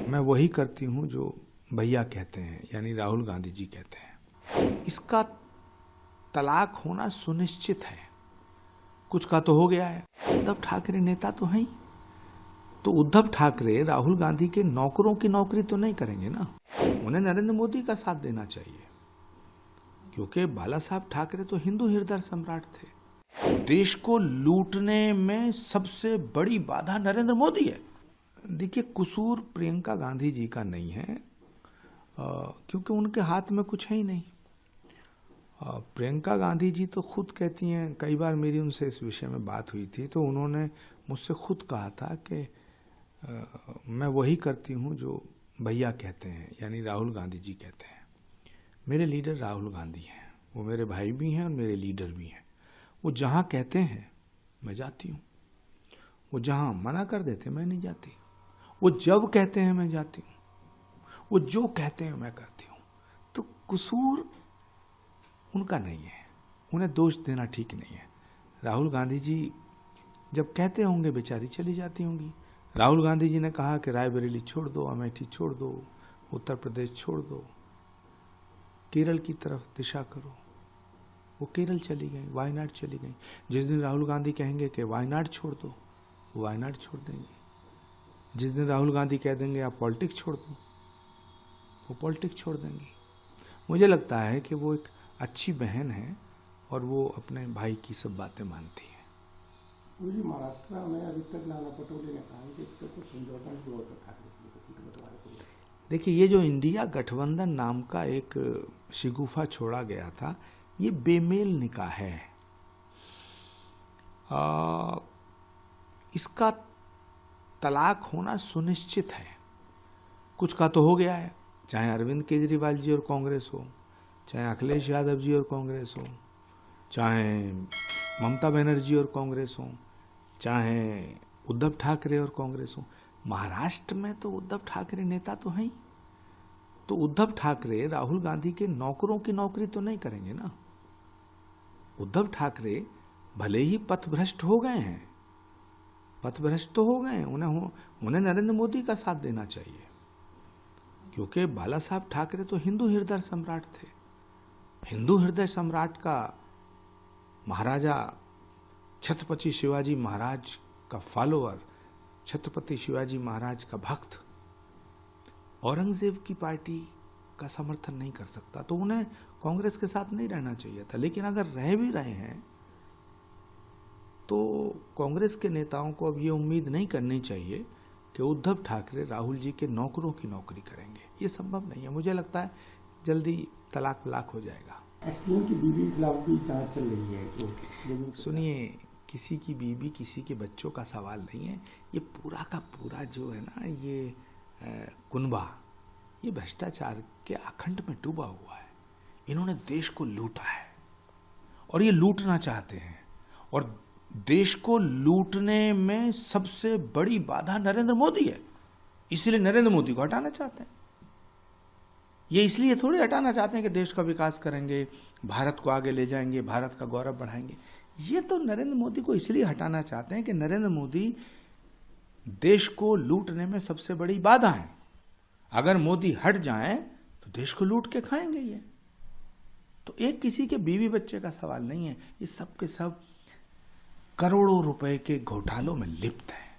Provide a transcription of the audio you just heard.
मैं वही करती हूँ जो भैया कहते हैं, यानी राहुल गांधी जी कहते हैं। इसका तलाक होना सुनिश्चित है। कुछ का तो हो गया है। उद्धव ठाकरे नेता तो हैं ही, तो उद्धव ठाकरे राहुल गांधी के नौकरों की नौकरी तो नहीं करेंगे ना। उन्हें नरेंद्र मोदी का साथ देना चाहिए, क्योंकि बाला साहब ठाकरे तो हिंदू हृदय सम्राट थे। देश को लूटने में सबसे बड़ी बाधा नरेंद्र मोदी है। देखिए, कसूर प्रियंका गांधी जी का नहीं है, क्योंकि उनके हाथ में कुछ है ही नहीं। प्रियंका गांधी जी तो खुद कहती हैं, कई बार मेरी उनसे इस विषय में बात हुई थी, तो उन्होंने मुझसे खुद कहा था कि मैं वही करती हूँ जो भैया कहते हैं, यानी राहुल गांधी जी कहते हैं। मेरे लीडर राहुल गांधी हैं, वो मेरे भाई भी हैं और मेरे लीडर भी हैं। वो जहाँ कहते हैं मैं जाती हूँ, वो जहाँ मना कर देते मैं नहीं जाती। वो जब कहते हैं मैं जाती हूँ, वो जो कहते हैं मैं करती हूँ। तो कसूर उनका नहीं है, उन्हें दोष देना ठीक नहीं है। राहुल गांधी जी जब कहते होंगे बेचारी चली जाती होंगी। राहुल गांधी जी ने कहा कि रायबरेली छोड़ दो, अमेठी छोड़ दो, उत्तर प्रदेश छोड़ दो, केरल की तरफ दिशा करो। वो केरल चली गई, वायनाड चली गई। जिस दिन राहुल गांधी कहेंगे कि वायनाड छोड़ दो, वो वायनाड छोड़ देंगे। जिस दिन राहुल गांधी कह देंगे आप पॉलिटिक्स छोड़ दो, वो पॉलिटिक्स छोड़ देंगी। मुझे लगता है कि वो एक अच्छी बहन है और वो अपने भाई की सब बातें मानती है। महाराष्ट्र में अभी तक नाना पटोले ने कहा कि कुछ समझौता नहीं हुआ था। देखिए, ये जो इंडिया गठबंधन नाम का एक शिगुफा छोड़ा गया था, ये बेमेल निकाह है। इसका तलाक होना सुनिश्चित है। कुछ का तो हो गया है, चाहे अरविंद केजरीवाल जी और कांग्रेस हो, चाहे अखिलेश यादव जी और कांग्रेस हो, चाहे ममता बनर्जी और कांग्रेस हो, चाहे उद्धव ठाकरे और कांग्रेस हो। महाराष्ट्र में तो उद्धव ठाकरे नेता तो हैं ही, तो उद्धव ठाकरे राहुल गांधी के नौकरों की नौकरी तो नहीं करेंगे ना। उद्धव ठाकरे भले ही पथभ्रष्ट हो गए हैं, पथभ्रष्ट तो हो गए, उन्हें नरेंद्र मोदी का साथ देना चाहिए, क्योंकि बाला साहब ठाकरे तो हिंदू हृदय सम्राट थे। हिंदू हृदय सम्राट का महाराजा छत्रपति शिवाजी महाराज का फॉलोअर, छत्रपति शिवाजी महाराज का भक्त औरंगजेब की पार्टी का समर्थन नहीं कर सकता, तो उन्हें कांग्रेस के साथ नहीं रहना चाहिए था। लेकिन अगर रह भी रहे हैं तो कांग्रेस के नेताओं को अब ये उम्मीद नहीं करनी चाहिए कि उद्धव ठाकरे राहुल जी के नौकरों की नौकरी करेंगे। ये संभव नहीं है। मुझे लगता है जल्दी तलाक वलाक हो जाएगा। एसपीएम की बीवी के खिलाफ भी जांच चल रही है। सुनिए, किसी की बीवी किसी के बच्चों का सवाल नहीं है। ये पूरा का पूरा जो है ना, ये कुनबा, ये भ्रष्टाचार के अखंड में डूबा हुआ है। इन्होंने देश को लूटा है और ये लूटना चाहते हैं, और देश को लूटने में सबसे बड़ी बाधा नरेंद्र मोदी है। इसलिए नरेंद्र मोदी को हटाना चाहते हैं। ये इसलिए थोड़ी हटाना चाहते हैं कि देश का विकास करेंगे, भारत को आगे ले जाएंगे, भारत का गौरव बढ़ाएंगे। ये तो नरेंद्र मोदी को इसलिए हटाना चाहते हैं कि नरेंद्र मोदी देश को लूटने में सबसे बड़ी बाधा है। अगर मोदी हट जाएं तो देश को लूट के खाएंगे ये। तो एक किसी के बीवी बच्चे का सवाल नहीं है, ये सब के सब करोड़ों रुपए के घोटालों में लिप्त हैं।